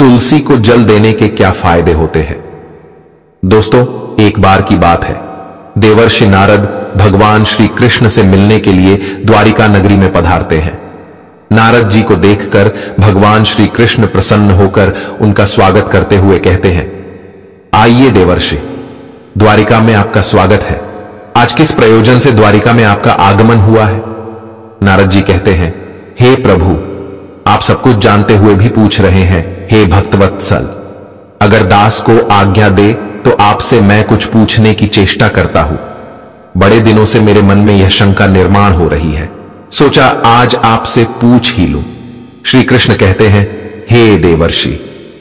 तुलसी को जल देने के क्या फायदे होते हैं। दोस्तों, एक बार की बात है, देवर्षि नारद भगवान श्री कृष्ण से मिलने के लिए द्वारिका नगरी में पधारते हैं। नारद जी को देखकर भगवान श्री कृष्ण प्रसन्न होकर उनका स्वागत करते हुए कहते हैं, आइए देवर्षि, द्वारिका में आपका स्वागत है। आज किस प्रयोजन से द्वारिका में आपका आगमन हुआ है। नारद जी कहते हैं, हे प्रभु, आप सब कुछ जानते हुए भी पूछ रहे हैं। हे भक्तवत्सल, अगर दास को आज्ञा दे तो आपसे मैं कुछ पूछने की चेष्टा करता हूं। बड़े दिनों से मेरे मन में यह शंका निर्माण हो रही है, सोचा आज आपसे पूछ ही लूं। श्री कृष्ण कहते हैं, हे देवर्षि,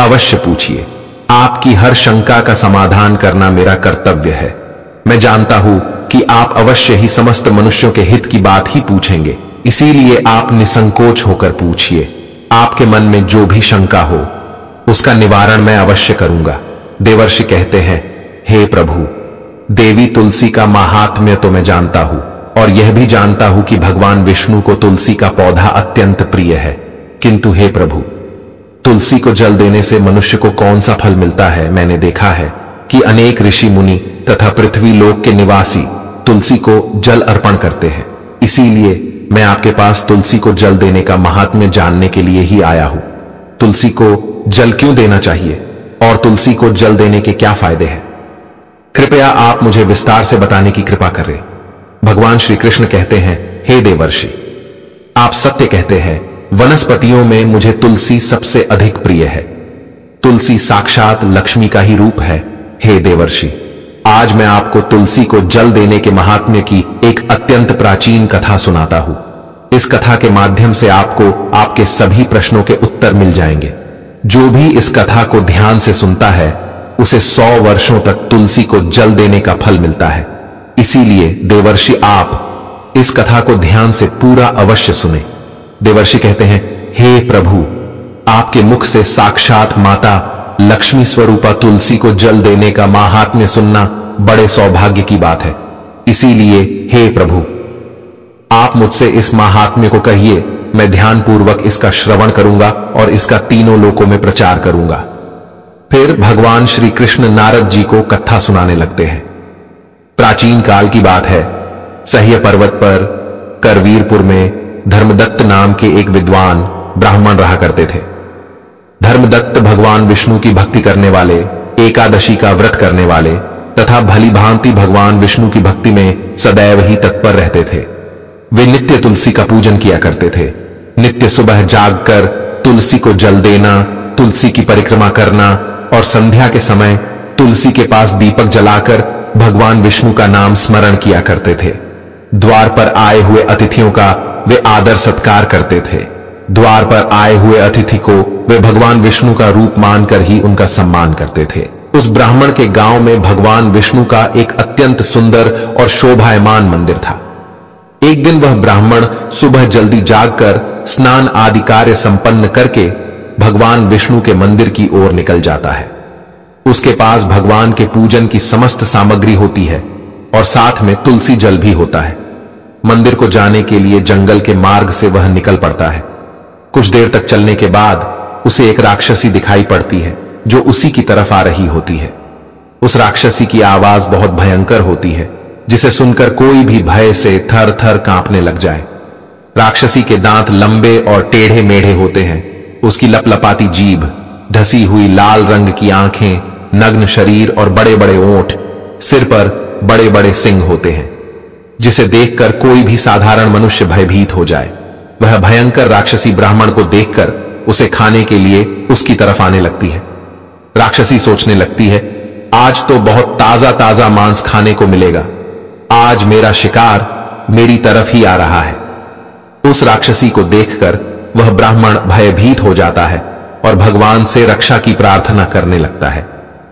अवश्य पूछिए। आपकी हर शंका का समाधान करना मेरा कर्तव्य है। मैं जानता हूं कि आप अवश्य ही समस्त मनुष्यों के हित की बात ही पूछेंगे, इसीलिए आप निसंकोच होकर पूछिए। आपके मन में जो भी शंका हो उसका निवारण मैं अवश्य करूंगा। देवर्षि कहते हैं, हे प्रभु, देवी तुलसी का महात्म्य तो मैं जानता हूं और यह भी जानता हूं कि भगवान विष्णु को तुलसी का पौधा अत्यंत प्रिय है, किंतु हे प्रभु, तुलसी को जल देने से मनुष्य को कौन सा फल मिलता है। मैंने देखा है कि अनेक ऋषि मुनि तथा पृथ्वी लोक के निवासी तुलसी को जल अर्पण करते हैं, इसीलिए मैं आपके पास तुलसी को जल देने का महात्म्य जानने के लिए ही आया हूं। तुलसी को जल क्यों देना चाहिए और तुलसी को जल देने के क्या फायदे हैं, कृपया आप मुझे विस्तार से बताने की कृपा करें। भगवान श्री कृष्ण कहते हैं, हे देवर्षि, आप सत्य कहते हैं। वनस्पतियों में मुझे तुलसी सबसे अधिक प्रिय है। तुलसी साक्षात लक्ष्मी का ही रूप है। हे देवर्षि, आज मैं आपको तुलसी को जल देने के महात्म्य की एक अत्यंत प्राचीन कथा सुनाता हूं। इस कथा के माध्यम से आपको आपके सभी प्रश्नों के उत्तर मिल जाएंगे। जो भी इस कथा को ध्यान से सुनता है उसे 100 वर्षों तक तुलसी को जल देने का फल मिलता है। इसीलिए देवर्षि, आप इस कथा को ध्यान से पूरा अवश्य सुने। देवर्षि कहते हैं, हे प्रभु, आपके मुख से साक्षात माता लक्ष्मी स्वरूपा तुलसी को जल देने का महात्म्य सुनना बड़े सौभाग्य की बात है। इसीलिए हे प्रभु, आप मुझसे इस महात्म्य को कहिए, मैं ध्यानपूर्वक इसका श्रवण करूंगा और इसका तीनों लोकों में प्रचार करूंगा। फिर भगवान श्री कृष्ण नारद जी को कथा सुनाने लगते हैं। प्राचीन काल की बात है, सह्य पर्वत पर करवीरपुर में धर्मदत्त नाम के एक विद्वान ब्राह्मण रहा करते थे। धर्मदत्त भगवान विष्णु की भक्ति करने वाले, एकादशी का व्रत करने वाले तथा भली भांति भगवान विष्णु की भक्ति में सदैव ही तत्पर रहते थे। वे नित्य तुलसी का पूजन किया करते थे। नित्य सुबह जागकर तुलसी को जल देना, तुलसी की परिक्रमा करना और संध्या के समय तुलसी के पास दीपक जलाकर भगवान विष्णु का नाम स्मरण किया करते थे। द्वार पर आए हुए अतिथियों का वे आदर सत्कार करते थे। द्वार पर आए हुए अतिथि को वे भगवान विष्णु का रूप मानकर ही उनका सम्मान करते थे। उस ब्राह्मण के गांव में भगवान विष्णु का एक अत्यंत सुंदर और शोभायमान मंदिर था। एक दिन वह ब्राह्मण सुबह जल्दी जागकर स्नान आदि कार्य संपन्न करके भगवान विष्णु के मंदिर की ओर निकल जाता है। उसके पास भगवान के पूजन की समस्त सामग्री होती है और साथ में तुलसी जल भी होता है। मंदिर को जाने के लिए जंगल के मार्ग से वह निकल पड़ता है। कुछ देर तक चलने के बाद उसे एक राक्षसी दिखाई पड़ती है जो उसी की तरफ आ रही होती है। उस राक्षसी की आवाज बहुत भयंकर होती है, जिसे सुनकर कोई भी भय से थर थर कांपने लग जाए। राक्षसी के दांत लंबे और टेढ़े मेढ़े होते हैं। उसकी लपलपाती जीभ, ढसी हुई लाल रंग की आंखें, नग्न शरीर और बड़े बड़े ओंठ, सिर पर बड़े बड़े सिंग होते हैं, जिसे देखकर कोई भी साधारण मनुष्य भयभीत हो जाए। वह भयंकर राक्षसी ब्राह्मण को देखकर उसे खाने के लिए उसकी तरफ आने लगती है। राक्षसी सोचने लगती है, आज तो बहुत ताजा ताजा मांस खाने को मिलेगा। आज मेरा शिकार मेरी तरफ ही आ रहा है। उस राक्षसी को देखकर वह ब्राह्मण भयभीत हो जाता है और भगवान से रक्षा की प्रार्थना करने लगता है।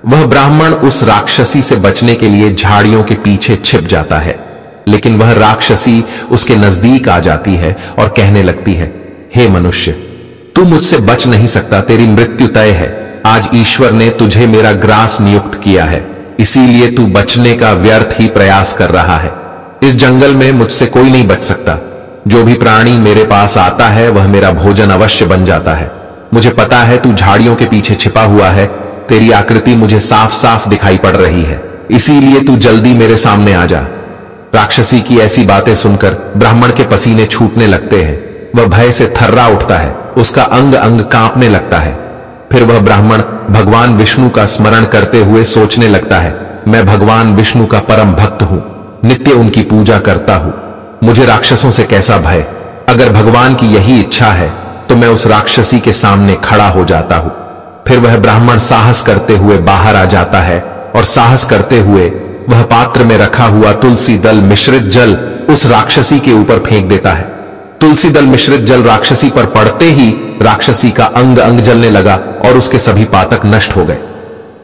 वह ब्राह्मण उस राक्षसी से बचने के लिए झाड़ियों के पीछे छिप जाता है, लेकिन वह राक्षसी उसके नजदीक आ जाती है और कहने लगती है, हे मनुष्य, तू मुझसे बच नहीं सकता, तेरी मृत्यु तय है। आज ईश्वर ने तुझे मेरा ग्रास नियुक्त किया है, इसीलिए तू बचने का व्यर्थ ही प्रयास कर रहा है। इस जंगल में मुझसे कोई नहीं बच सकता। जो भी प्राणी मेरे पास आता है वह मेरा भोजन अवश्य बन जाता है। मुझे पता है तू झाड़ियों के पीछे छिपा हुआ है, तेरी आकृति मुझे साफ साफ दिखाई पड़ रही है, इसीलिए तू जल्दी मेरे सामने आ जा। राक्षसी की ऐसी बातें सुनकर ब्राह्मण के पसीने छूटने लगते हैं। वह भय से थर्रा उठता है, उसका अंग अंग कांपने लगता है। फिर वह ब्राह्मण भगवान विष्णु का स्मरण करते हुए सोचने लगता है, मैं भगवान विष्णु का परम भक्त हूं, नित्य उनकी पूजा करता हूं, मुझे राक्षसों से कैसा भय। अगर भगवान की यही इच्छा है तो मैं उस राक्षसी के सामने खड़ा हो जाता हूं। फिर वह ब्राह्मण साहस करते हुए बाहर आ जाता है और साहस करते हुए वह पात्र में रखा हुआ तुलसी दल मिश्रित जल उस राक्षसी के ऊपर फेंक देता है। तुलसी दल मिश्रित जल राक्षसी पर पड़ते ही राक्षसी का अंग अंग जलने लगा और उसके सभी पातक नष्ट हो गए।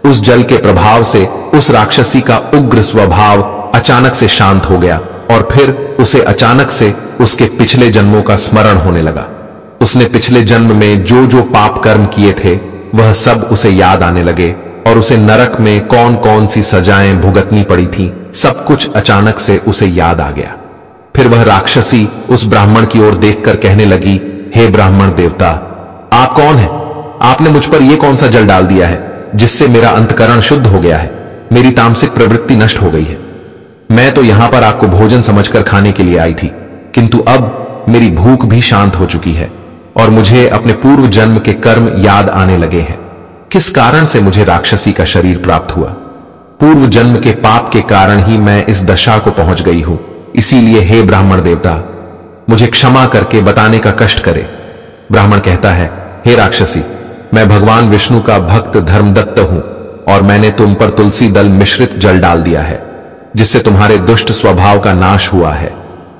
उस जल के प्रभाव से उस राक्षसी का उग्र स्वभाव अचानक से शांत हो गया और फिर उसे अचानक से उसके पिछले जन्मों का स्मरण होने लगा। उसने पिछले जन्म में जो जो पाप कर्म किए थे वह सब उसे याद आने लगे और उसे नरक में कौन कौन सी सजाएं भुगतनी पड़ी थी, सब कुछ अचानक से उसे याद आ गया। फिर वह राक्षसी उस ब्राह्मण की ओर देखकर कहने लगी, हे ब्राह्मण देवता, आप कौन हैं? आपने मुझ पर यह कौन सा जल डाल दिया है जिससे मेरा अंतकरण शुद्ध हो गया है, मेरी तामसिक प्रवृत्ति नष्ट हो गई है। मैं तो यहां पर आपको भोजन समझकर खाने के लिए आई थी, किंतु अब मेरी भूख भी शांत हो चुकी है और मुझे अपने पूर्व जन्म के कर्म याद आने लगे हैं। किस कारण से मुझे राक्षसी का शरीर प्राप्त हुआ? पूर्व जन्म के पाप के कारण ही मैं इस दशा को पहुंच गई हूं, इसीलिए हे ब्राह्मण देवता, मुझे क्षमा करके बताने का कष्ट करे। ब्राह्मण कहता है, हे राक्षसी, मैं भगवान विष्णु का भक्त धर्मदत्त हूं और मैंने तुम पर तुलसी दल मिश्रित जल डाल दिया है जिससे तुम्हारे दुष्ट स्वभाव का नाश हुआ है।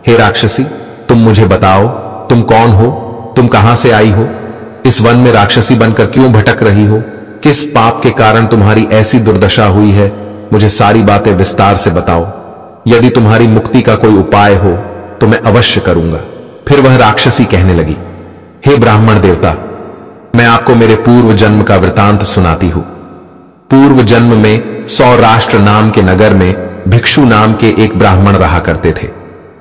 हे राक्षसी, तुम मुझे बताओ, तुम कौन हो? तुम कहां से आई हो? इस वन में राक्षसी बनकर क्यों भटक रही हो? किस पाप के कारण तुम्हारी ऐसी दुर्दशा हुई है? मुझे सारी बातें विस्तार से बताओ। यदि तुम्हारी मुक्ति का कोई उपाय हो तो मैं अवश्य करूंगा। फिर वह राक्षसी कहने लगी, हे ब्राह्मण देवता, मैं आपको मेरे पूर्व जन्म का वृतांत सुनाती हूं। पूर्व जन्म में सौराष्ट्र नाम के नगर में भिक्षु नाम के एक ब्राह्मण रहा करते थे,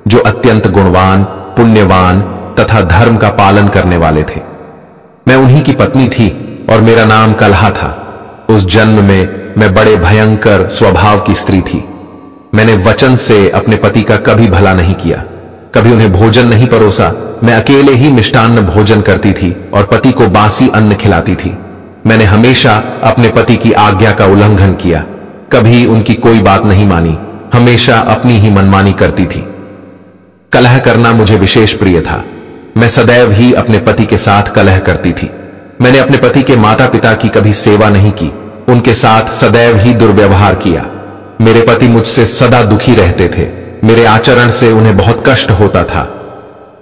जो अत्यंत गुणवान, पुण्यवान तथा धर्म का पालन करने वाले थे। मैं उन्हीं की पत्नी थी और मेरा नाम कलहा था। उस जन्म में मैं बड़े भयंकर स्वभाव की स्त्री थी। मैंने वचन से अपने पति का कभी भला नहीं किया, कभी उन्हें भोजन नहीं परोसा। मैं अकेले ही मिष्टान्न भोजन करती थी और पति को बासी अन्न खिलाती थी। मैंने हमेशा अपने पति की आज्ञा का उल्लंघन किया, कभी उनकी कोई बात नहीं मानी, हमेशा अपनी ही मनमानी करती थी। कलह करना मुझे विशेष प्रिय था। मैं सदैव ही अपने पति के साथ कलह करती थी। मैंने अपने पति के माता पिता की कभी सेवा नहीं की, उनके साथ सदैव ही दुर्व्यवहार किया। मेरे पति मुझसे सदा दुखी रहते थे। मेरे आचरण से उन्हें बहुत कष्ट होता था।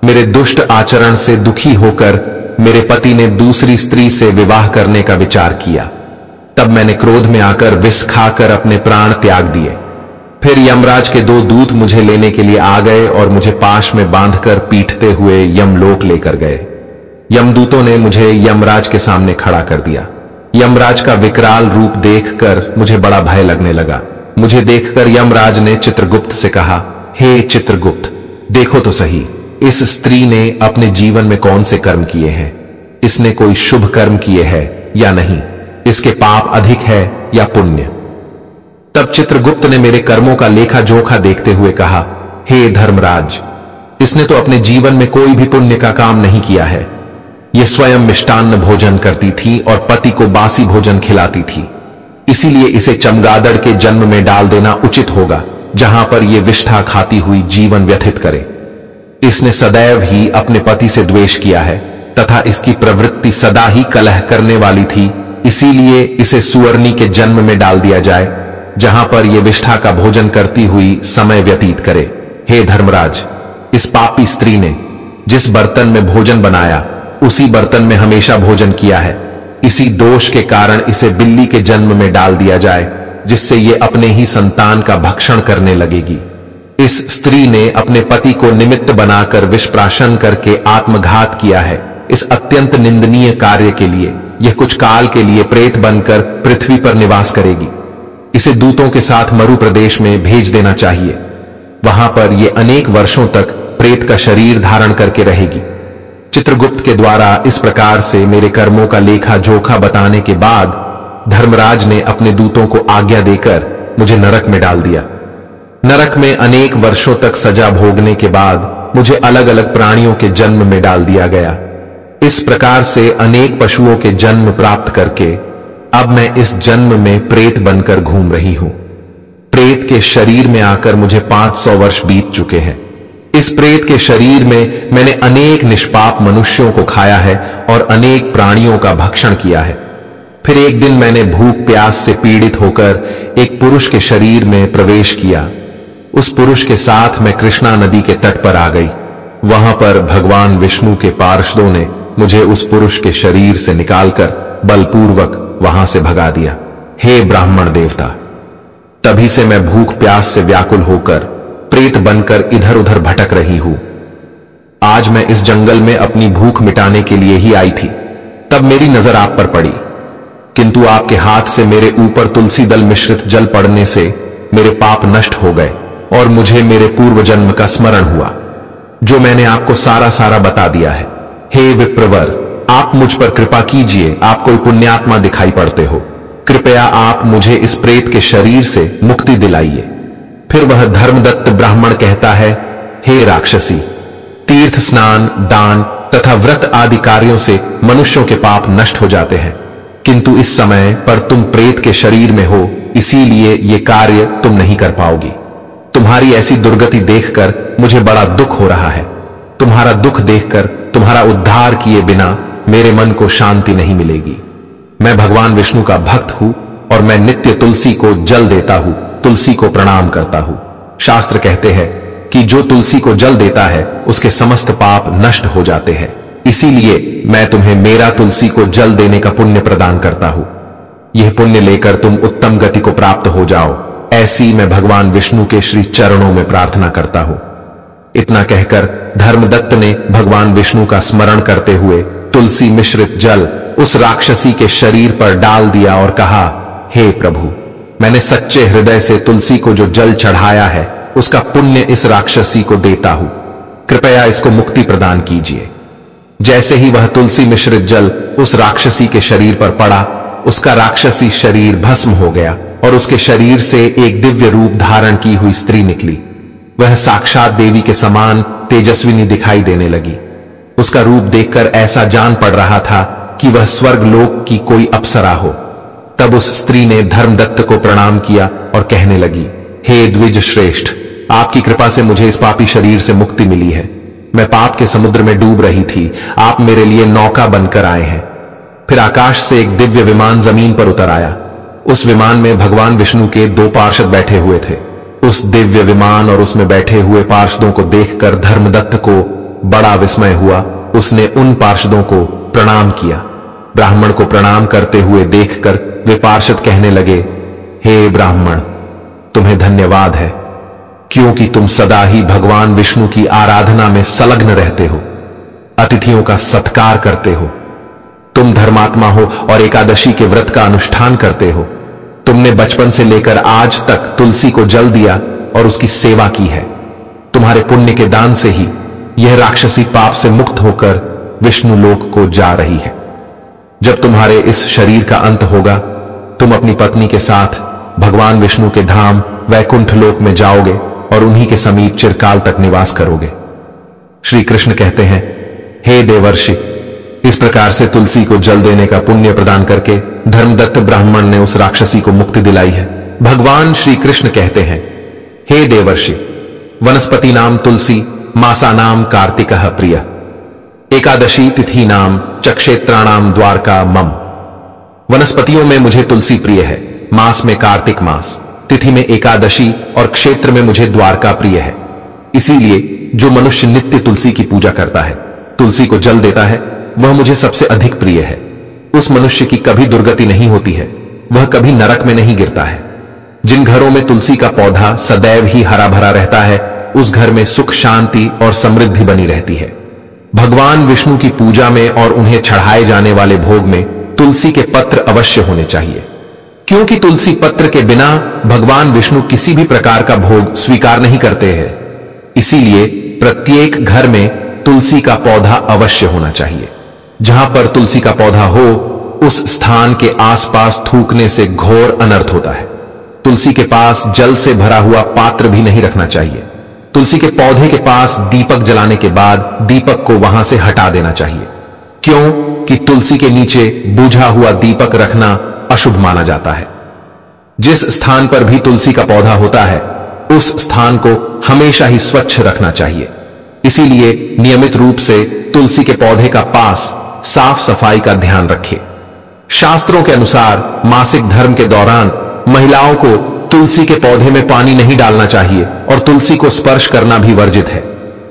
मेरे दुष्ट आचरण से दुखी होकर मेरे पति ने दूसरी स्त्री से विवाह करने का विचार किया। तब मैंने क्रोध में आकर विष खाकर अपने प्राण त्याग दिए। फिर यमराज के 2 दूत मुझे लेने के लिए आ गए और मुझे पाश में बांधकर पीटते हुए यमलोक लेकर गए। यमदूतों ने मुझे यमराज के सामने खड़ा कर दिया। यमराज का विकराल रूप देखकर मुझे बड़ा भय लगने लगा। मुझे देखकर यमराज ने चित्रगुप्त से कहा, हे चित्रगुप्त, देखो तो सही, इस स्त्री ने अपने जीवन में कौन से कर्म किए हैं? इसने कोई शुभ कर्म किए हैं या नहीं? इसके पाप अधिक है या पुण्य? तब चित्रगुप्त ने मेरे कर्मों का लेखा जोखा देखते हुए कहा, हे धर्मराज, इसने तो अपने जीवन में कोई भी पुण्य का काम नहीं किया है। यह स्वयं मिष्टान्न भोजन करती थी और पति को बासी भोजन खिलाती थी, इसीलिए इसे चमगादड़ के जन्म में डाल देना उचित होगा, जहां पर यह विष्ठा खाती हुई जीवन व्यतीत करे। इसने सदैव ही अपने पति से द्वेष किया है तथा इसकी प्रवृत्ति सदा ही कलह करने वाली थी, इसीलिए इसे सुअर्णी के जन्म में डाल दिया जाए, जहां पर यह विष्ठा का भोजन करती हुई समय व्यतीत करे। हे धर्मराज, इस पापी स्त्री ने जिस बर्तन में भोजन बनाया उसी बर्तन में हमेशा भोजन किया है। इसी दोष के कारण इसे बिल्ली के जन्म में डाल दिया जाए, जिससे ये अपने ही संतान का भक्षण करने लगेगी। इस स्त्री ने अपने पति को निमित्त बनाकर विषप्राशन करके आत्मघात किया है। इस अत्यंत निंदनीय कार्य के लिए यह कुछ काल के लिए प्रेत बनकर पृथ्वी पर निवास करेगी। इसे दूतों के साथ मरु प्रदेश में भेज देना चाहिए। वहां पर यह अनेक वर्षों तक प्रेत का शरीर धारण करके रहेगी। चित्रगुप्त के द्वारा इस प्रकार से मेरे कर्मों का लेखा जोखा बताने के बाद धर्मराज ने अपने दूतों को आज्ञा देकर मुझे नरक में डाल दिया। नरक में अनेक वर्षों तक सजा भोगने के बाद मुझे अलग अलग प्राणियों के जन्म में डाल दिया गया। इस प्रकार से अनेक पशुओं के जन्म प्राप्त करके अब मैं इस जन्म में प्रेत बनकर घूम रही हूं। प्रेत के शरीर में आकर मुझे 500 वर्ष बीत चुके हैं। इस प्रेत के शरीर में मैंने अनेक निष्पाप मनुष्यों को खाया है और अनेक प्राणियों का भक्षण किया है। फिर एक दिन मैंने भूख प्यास से पीड़ित होकर एक पुरुष के शरीर में प्रवेश किया। उस पुरुष के साथ मैं कृष्णा नदी के तट पर आ गई। वहां पर भगवान विष्णु के पार्षदों ने मुझे उस पुरुष के शरीर से निकालकर बलपूर्वक वहां से भगा दिया। हे ब्राह्मण देवता, तभी से मैं भूख प्यास से व्याकुल होकर प्रेत बनकर इधर उधर भटक रही हूं। आज मैं इस जंगल में अपनी भूख मिटाने के लिए ही आई थी। तब मेरी नजर आप पर पड़ी, किंतु आपके हाथ से मेरे ऊपर तुलसी दल मिश्रित जल पड़ने से मेरे पाप नष्ट हो गए और मुझे मेरे पूर्व जन्म का स्मरण हुआ, जो मैंने आपको सारा बता दिया है। हे विप्रवर, आप मुझ पर कृपा कीजिए। आप कोई पुण्यात्मा दिखाई पड़ते हो, कृपया आप मुझे इस प्रेत के शरीर से मुक्ति दिलाइए। फिर वह धर्मदत्त ब्राह्मण कहता है, हे राक्षसी, तीर्थ स्नान, दान तथा व्रत आदि कार्यों से मनुष्यों के पाप नष्ट हो जाते हैं, किंतु इस समय पर तुम प्रेत के शरीर में हो, इसीलिए ये कार्य तुम नहीं कर पाओगी। तुम्हारी ऐसी दुर्गति देखकर मुझे बड़ा दुख हो रहा है। तुम्हारा दुख देखकर तुम्हारा उद्धार किए बिना मेरे मन को शांति नहीं मिलेगी। मैं भगवान विष्णु का भक्त हूं और मैं नित्य तुलसी को जल देता हूं, तुलसी को प्रणाम करता हूं। शास्त्र कहते हैं कि जो तुलसी को जल देता है उसके समस्त पाप नष्ट हो जाते हैं। इसीलिए मैं तुम्हें मेरा तुलसी को जल देने का पुण्य प्रदान करता हूं। यह पुण्य लेकर तुम उत्तम गति को प्राप्त हो जाओ, ऐसी मैं भगवान विष्णु के श्री चरणों में प्रार्थना करता हूं। इतना कहकर धर्मदत्त ने भगवान विष्णु का स्मरण करते हुए तुलसी मिश्रित जल उस राक्षसी के शरीर पर डाल दिया और कहा, हे प्रभु, मैंने सच्चे हृदय से तुलसी को जो जल चढ़ाया है उसका पुण्य इस राक्षसी को देता हूं, कृपया इसको मुक्ति प्रदान कीजिए। जैसे ही वह तुलसी मिश्रित जल उस राक्षसी के शरीर पर पड़ा, उसका राक्षसी शरीर भस्म हो गया और उसके शरीर से एक दिव्य रूप धारण की हुई स्त्री निकली। वह साक्षात देवी के समान तेजस्विनी दिखाई देने लगी। उसका रूप देखकर ऐसा जान पड़ रहा था कि वह स्वर्ग लोक की कोई अप्सरा हो। तब उस स्त्री ने धर्मदत्त को प्रणाम किया और कहने लगी, हे द्विज श्रेष्ठ, आपकी कृपा से मुझे इस पापी शरीर से मुक्ति मिली है। मैं पाप के समुद्र में डूब रही थी, आप मेरे लिए नौका बनकर आए हैं। फिर आकाश से एक दिव्य विमान जमीन पर उतर आया। उस विमान में भगवान विष्णु के 2 पार्षद बैठे हुए थे। उस दिव्य विमान और उसमें बैठे हुए पार्षदों को देखकर धर्मदत्त को बड़ा विस्मय हुआ। उसने उन पार्षदों को प्रणाम किया। ब्राह्मण को प्रणाम करते हुए देखकर वे पार्षद कहने लगे, हे ब्राह्मण, तुम्हें धन्यवाद है, क्योंकि तुम सदा ही भगवान विष्णु की आराधना में संलग्न रहते हो, अतिथियों का सत्कार करते हो। तुम धर्मात्मा हो और एकादशी के व्रत का अनुष्ठान करते हो। तुमने बचपन से लेकर आज तक तुलसी को जल दिया और उसकी सेवा की है। तुम्हारे पुण्य के दान से ही यह राक्षसी पाप से मुक्त होकर विष्णु लोक को जा रही है। जब तुम्हारे इस शरीर का अंत होगा, तुम अपनी पत्नी के साथ भगवान विष्णु के धाम वैकुंठ लोक में जाओगे और उन्हीं के समीप चिरकाल तक निवास करोगे। श्री कृष्ण कहते हैं, हे देवर्षि, इस प्रकार से तुलसी को जल देने का पुण्य प्रदान करके धर्मदत्त ब्राह्मण ने उस राक्षसी को मुक्ति दिलाई है। भगवान श्री कृष्ण कहते हैं, हे देवर्षि, वनस्पति नाम तुलसी, मासा नाम कार्तिकः प्रिय, एकादशी तिथि नाम चक्षेत्राणाम द्वारका मम। वनस्पतियों में मुझे तुलसी प्रिय है, मास में कार्तिक मास, तिथि में एकादशी और क्षेत्र में मुझे द्वारका प्रिय है। इसीलिए जो मनुष्य नित्य तुलसी की पूजा करता है, तुलसी को जल देता है, वह मुझे सबसे अधिक प्रिय है। उस मनुष्य की कभी दुर्गति नहीं होती है, वह कभी नरक में नहीं गिरता है। जिन घरों में तुलसी का पौधा सदैव ही हरा भरा रहता है, उस घर में सुख शांति और समृद्धि बनी रहती है। भगवान विष्णु की पूजा में और उन्हें चढ़ाए जाने वाले भोग में तुलसी के पत्र अवश्य होने चाहिए, क्योंकि तुलसी पत्र के बिना भगवान विष्णु किसी भी प्रकार का भोग स्वीकार नहीं करते हैं। इसीलिए प्रत्येक घर में तुलसी का पौधा अवश्य होना चाहिए। जहां पर तुलसी का पौधा हो उस स्थान के आसपास थूकने से घोर अनर्थ होता है। तुलसी के पास जल से भरा हुआ पात्र भी नहीं रखना चाहिए। तुलसी के पौधे के पास दीपक जलाने के बाद दीपक को वहां से हटा देना चाहिए, क्यों कि तुलसी के नीचे बुझा हुआ दीपक रखना अशुभ माना जाता है। जिस स्थान पर भी तुलसी का पौधा होता है उस स्थान को हमेशा ही स्वच्छ रखना चाहिए। इसीलिए नियमित रूप से तुलसी के पौधे का पास साफ सफाई का ध्यान रखें। शास्त्रों के अनुसार मासिक धर्म के दौरान महिलाओं को तुलसी के पौधे में पानी नहीं डालना चाहिए और तुलसी को स्पर्श करना भी वर्जित है।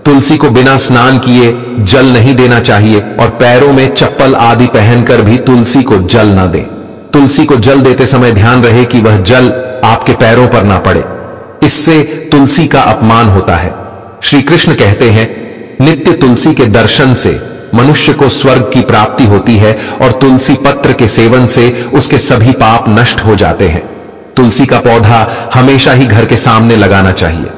तुलसी को बिना स्नान किए जल नहीं देना चाहिए और पैरों में चप्पल आदि पहनकर भी तुलसी को जल न दें। तुलसी को जल देते समय ध्यान रहे कि वह जल आपके पैरों पर ना पड़े, इससे तुलसी का अपमान होता है। श्री कृष्ण कहते हैं, नित्य तुलसी के दर्शन से मनुष्य को स्वर्ग की प्राप्ति होती है और तुलसी पत्र के सेवन से उसके सभी पाप नष्ट हो जाते हैं। तुलसी का पौधा हमेशा ही घर के सामने लगाना चाहिए।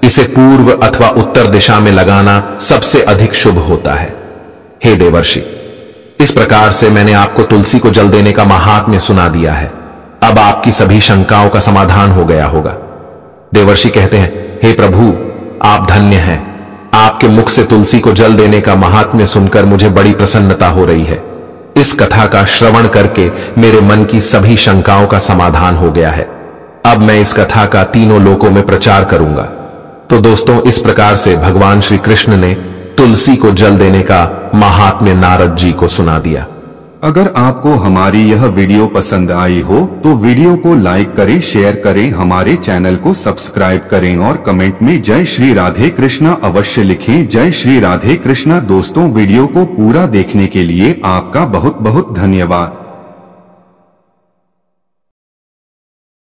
इसे पूर्व अथवा उत्तर दिशा में लगाना सबसे अधिक शुभ होता है। हे देवर्षि, इस प्रकार से मैंने आपको तुलसी को जल देने का महात्म्य सुना दिया है। अब आपकी सभी शंकाओं का समाधान हो गया होगा। देवर्षि कहते हैं, हे प्रभु, आप धन्य हैं। आपके मुख से तुलसी को जल देने का महात्म्य सुनकर मुझे बड़ी प्रसन्नता हो रही है। इस कथा का श्रवण करके मेरे मन की सभी शंकाओं का समाधान हो गया है। अब मैं इस कथा का तीनों लोकों में प्रचार करूंगा। तो दोस्तों, इस प्रकार से भगवान श्री कृष्ण ने तुलसी को जल देने का महात्म्य नारद जी को सुना दिया। अगर आपको हमारी यह वीडियो पसंद आई हो तो वीडियो को लाइक करें, शेयर करें, हमारे चैनल को सब्सक्राइब करें और कमेंट में जय श्री राधे कृष्णा अवश्य लिखें। जय श्री राधे कृष्णा। दोस्तों, वीडियो को पूरा देखने के लिए आपका बहुत बहुत धन्यवाद।